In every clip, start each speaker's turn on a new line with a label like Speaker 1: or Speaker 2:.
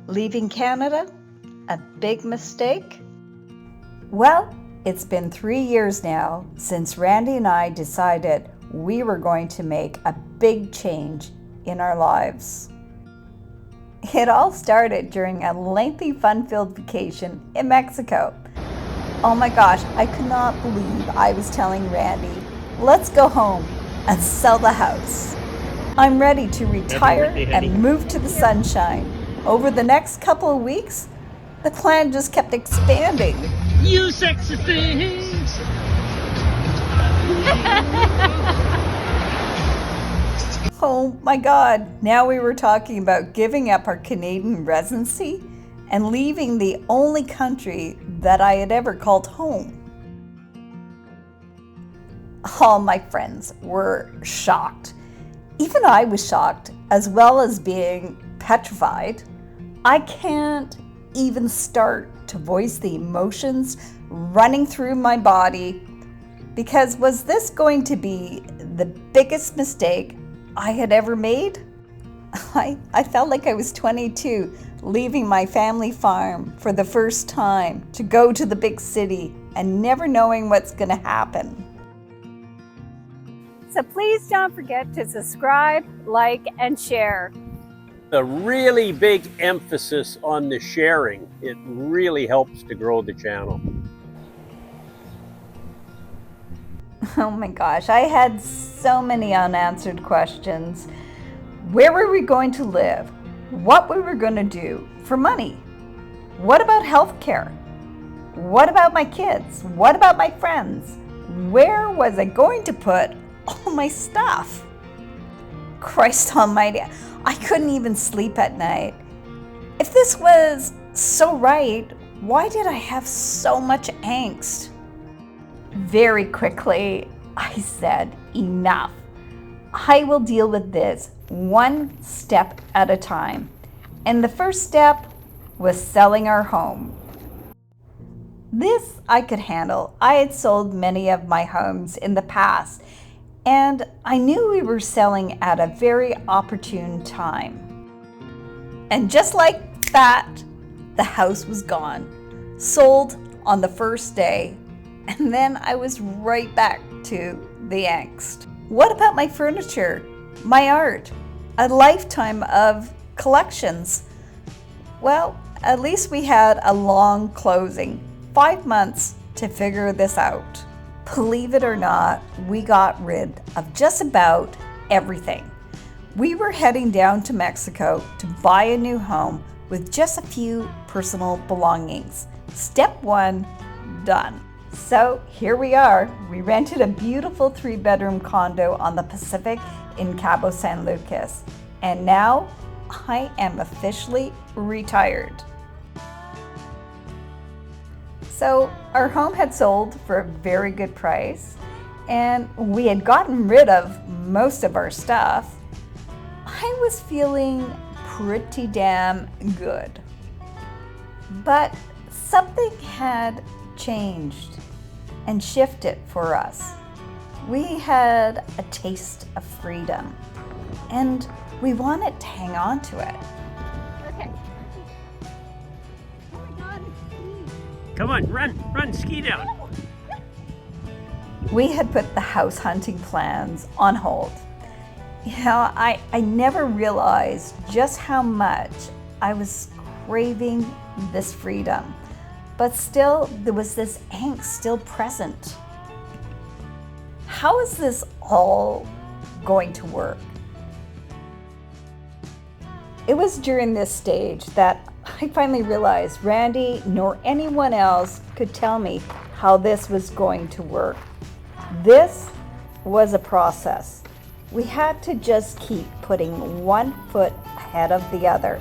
Speaker 1: Leaving Canada? A big mistake? Well, it's been 3 years now since Randy and I decided we were going to make a big change in our lives. It all started during a lengthy fun-filled vacation in Mexico. Oh my gosh, I could not believe I was telling Randy, let's go home and sell the house. I'm ready to retire and move to the sunshine. Over the next couple of weeks, the plan just kept expanding.
Speaker 2: You sexy things!
Speaker 1: Oh my God, now we were talking about giving up our Canadian residency and leaving the only country that I had ever called home. All my friends were shocked. Even I was shocked, as well as being petrified. I can't even start to voice the emotions running through my body, because was this going to be the biggest mistake I had ever made? I felt like I was 22, leaving my family farm for the first time to go to the big city and never knowing what's going to happen. So please don't forget to subscribe, like, and share.
Speaker 2: A really big emphasis on the sharing. It really helps to grow the channel.
Speaker 1: Oh my gosh, I had so many unanswered questions. Where were we going to live? What we were going to do for money? What about healthcare? What about my kids? What about my friends? Where was I going to put all my stuff? Christ almighty, I couldn't even sleep at night. If this was so right, why did I have so much angst? Very quickly, I said, enough. I will deal with this one step at a time. And the first step was selling our home. This I could handle. I had sold many of my homes in the past, and I knew we were selling at a very opportune time. And just like that, the house was gone. Sold on the first day, and then I was right back to the angst. What about my furniture, my art, a lifetime of collections? Well, at least we had a long closing, 5 months to figure this out. Believe it or not, we got rid of just about everything. We were heading down to Mexico to buy a new home with just a few personal belongings. Step 1, done. So here we are. We rented a beautiful 3-bedroom condo on the Pacific in Cabo San Lucas. And now I am officially retired. So our home had sold for a very good price, and we had gotten rid of most of our stuff. I was feeling pretty damn good. But something had changed and shifted for us. We had a taste of freedom, and we wanted to hang on to it.
Speaker 3: Okay. Oh my God.
Speaker 2: Come on, run, ski down.
Speaker 1: We had put the house hunting plans on hold. You know, I never realized just how much I was craving this freedom. But still, there was this angst still present. How is this all going to work? It was during this stage that I finally realized Randy nor anyone else could tell me how this was going to work. This was a process. We had to just keep putting one foot ahead of the other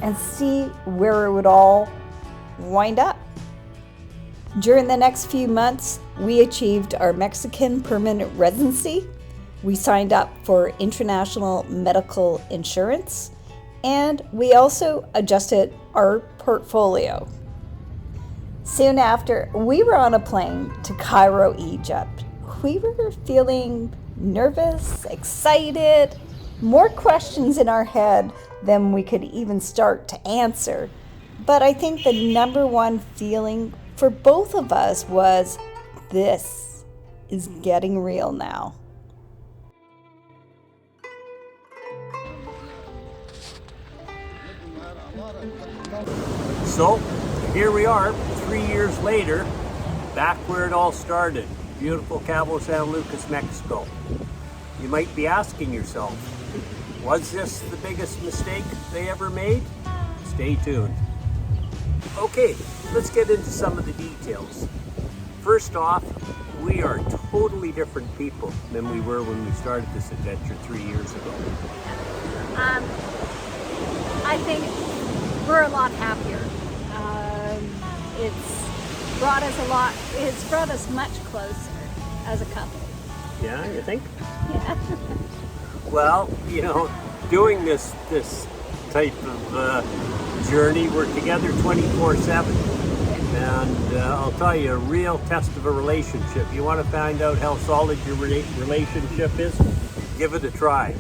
Speaker 1: and see where it would all wind up. During the next few months, we achieved our Mexican permanent residency. We signed up for international medical insurance, and we also adjusted our portfolio. Soon after, we were on a plane to Cairo, Egypt. We were feeling nervous, excited, More questions in our head than we could even start to answer. But I think the number one feeling for both of us was, this is getting real now.
Speaker 2: So here we are, 3 years later, back where it all started, beautiful Cabo San Lucas, Mexico. You might be asking yourself, was this the biggest mistake they ever made? Stay tuned. Okay, let's get into some of the details. First off, we are totally different people than we were when we started this adventure 3 years ago.
Speaker 3: I think we're a lot happier. It's brought us much closer as a couple.
Speaker 2: Yeah, you think?
Speaker 3: Yeah.
Speaker 2: Well, you know, doing this type of journey, we're together 24/7. And I'll tell you, a real test of a relationship. You want to find out how solid your relationship is? Give it a try.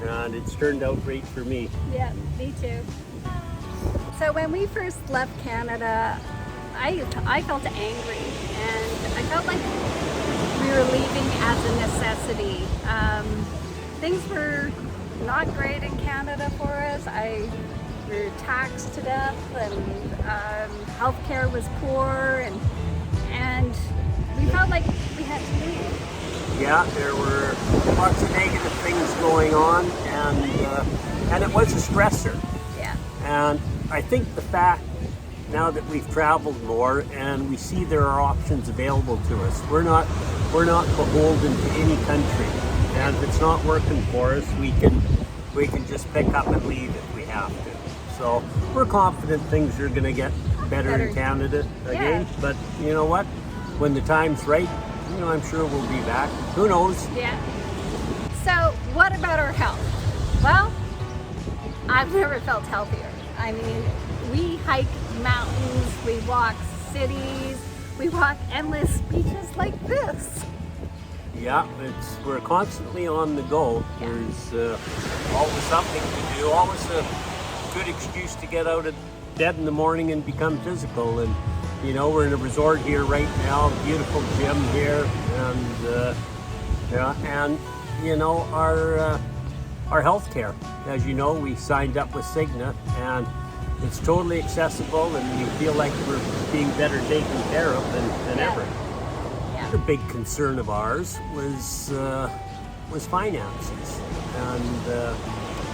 Speaker 2: And it's turned out great for me.
Speaker 3: Yeah, me too. So when we first left Canada, I felt angry, and I felt like we were leaving as a necessity. Things were not great in Canada for us. We were taxed to death, and healthcare was poor, and we felt like we had to leave.
Speaker 2: Yeah, there were lots of negative things going on, and it was a stressor.
Speaker 3: Yeah.
Speaker 2: And I think the fact now that we've traveled more and we see there are options available to us, we're not beholden to any country. And if it's not working for us, we can just pick up and leave if we have to. So we're confident things are going to get better in Canada again.
Speaker 3: Yeah.
Speaker 2: But you know what? When the time's right, you know, I'm sure we'll be back. Who knows?
Speaker 3: Yeah. So what about our health? Well, I've never felt healthier. I mean, we hike mountains, we walk cities, we walk endless beaches like this.
Speaker 2: Yeah, we're constantly on the go.
Speaker 3: Yeah.
Speaker 2: There's always something to do, always a good excuse to get out of bed in the morning and become physical. And you know, we're in a resort here right now, beautiful gym here, and yeah, and you know, our health care. As you know, we signed up with Cigna, and it's totally accessible, and we feel like we're being better taken care of than ever. Another big concern of ours was finances, and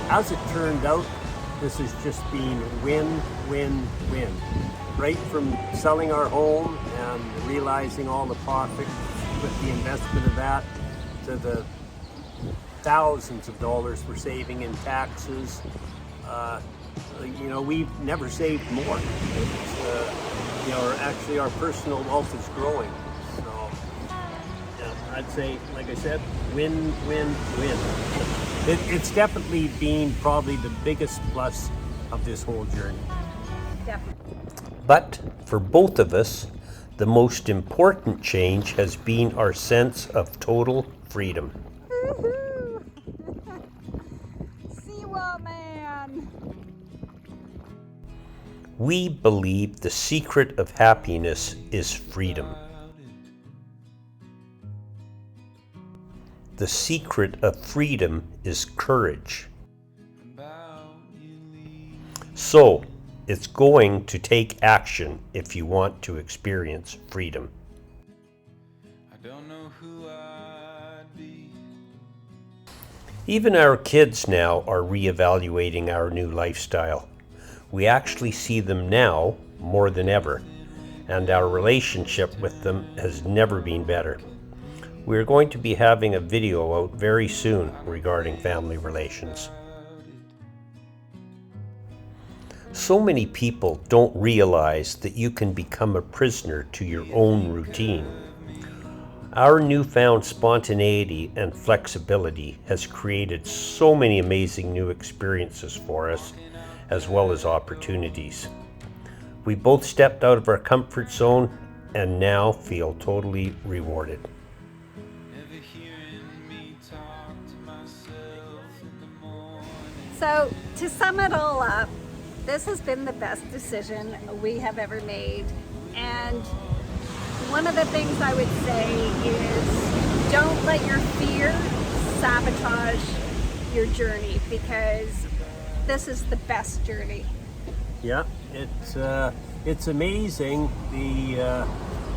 Speaker 2: as it turned out, this has just been win, win, win. Right from selling our home and realizing all the profit with the investment of that, to the thousands of dollars we're saving in taxes. You know, we've never saved more. It's, you know, actually our personal wealth is growing. So, yeah, I'd say, like I said, win, win, win. It's definitely been probably the biggest plus of this whole journey.
Speaker 3: Definitely.
Speaker 4: But for both of us, the most important change has been our sense of total freedom.
Speaker 3: Woohoo! Seawall man!
Speaker 4: We believe the secret of happiness is freedom. The secret of freedom is courage. So, it's going to take action if you want to experience freedom.
Speaker 5: I don't know who I'd be.
Speaker 4: Even our kids now are reevaluating our new lifestyle. We actually see them now more than ever, and our relationship with them has never been better. We're going to be having a video out very soon regarding family relations. So many people don't realize that you can become a prisoner to your own routine. Our newfound spontaneity and flexibility has created so many amazing new experiences for us, as well as opportunities. We both stepped out of our comfort zone and now feel totally rewarded.
Speaker 5: Never hearing me talk to myself in the
Speaker 3: So to sum it all up, this has been the best decision we have ever made. And one of the things I would say is don't let your fear sabotage your journey, because this is the best journey.
Speaker 2: Yeah, it's amazing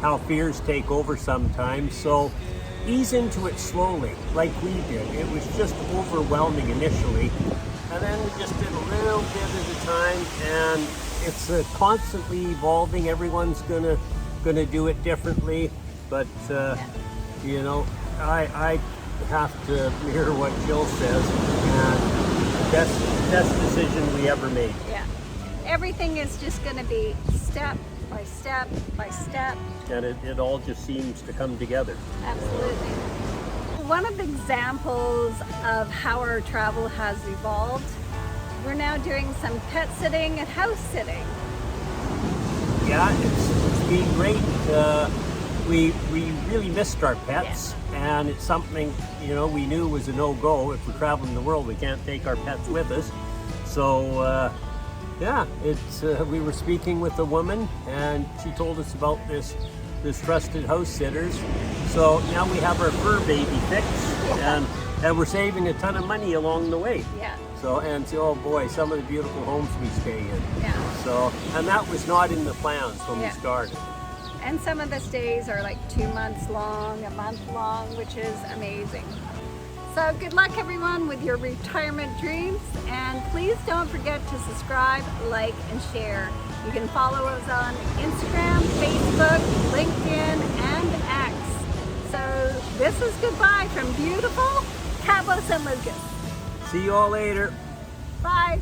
Speaker 2: how fears take over sometimes. So ease into it slowly, like we did. It was just overwhelming initially, and then we just did a little bit at a time. And it's constantly evolving. Everyone's gonna do it differently, but you know, I have to mirror what Jill says, and best decision we ever made.
Speaker 3: Yeah. Everything is just going to be step by step by step.
Speaker 2: And it all just seems to come together.
Speaker 3: Absolutely. One of the examples of how our travel has evolved, we're now doing some pet sitting and house sitting.
Speaker 2: Yeah, it's been great. We really missed our pets, and it's something, you know, we knew was a no-go. If we're traveling the world, we can't take our pets with us. So yeah, we were speaking with a woman, and she told us about this trusted house sitters. So now we have our fur baby fixed, and we're saving a ton of money along the way.
Speaker 3: Yeah.
Speaker 2: So, and oh boy, some of the beautiful homes we stay in.
Speaker 3: Yeah.
Speaker 2: So, and that was not in the plans when we started.
Speaker 3: And some of the stays are like 2 months long, a month long, which is amazing. So good luck everyone with your retirement dreams, and please don't forget to subscribe, like, and share. You can follow us on Instagram, Facebook, LinkedIn, and X. So this is goodbye from beautiful Cabo San Lucas.
Speaker 2: See you all later.
Speaker 3: Bye.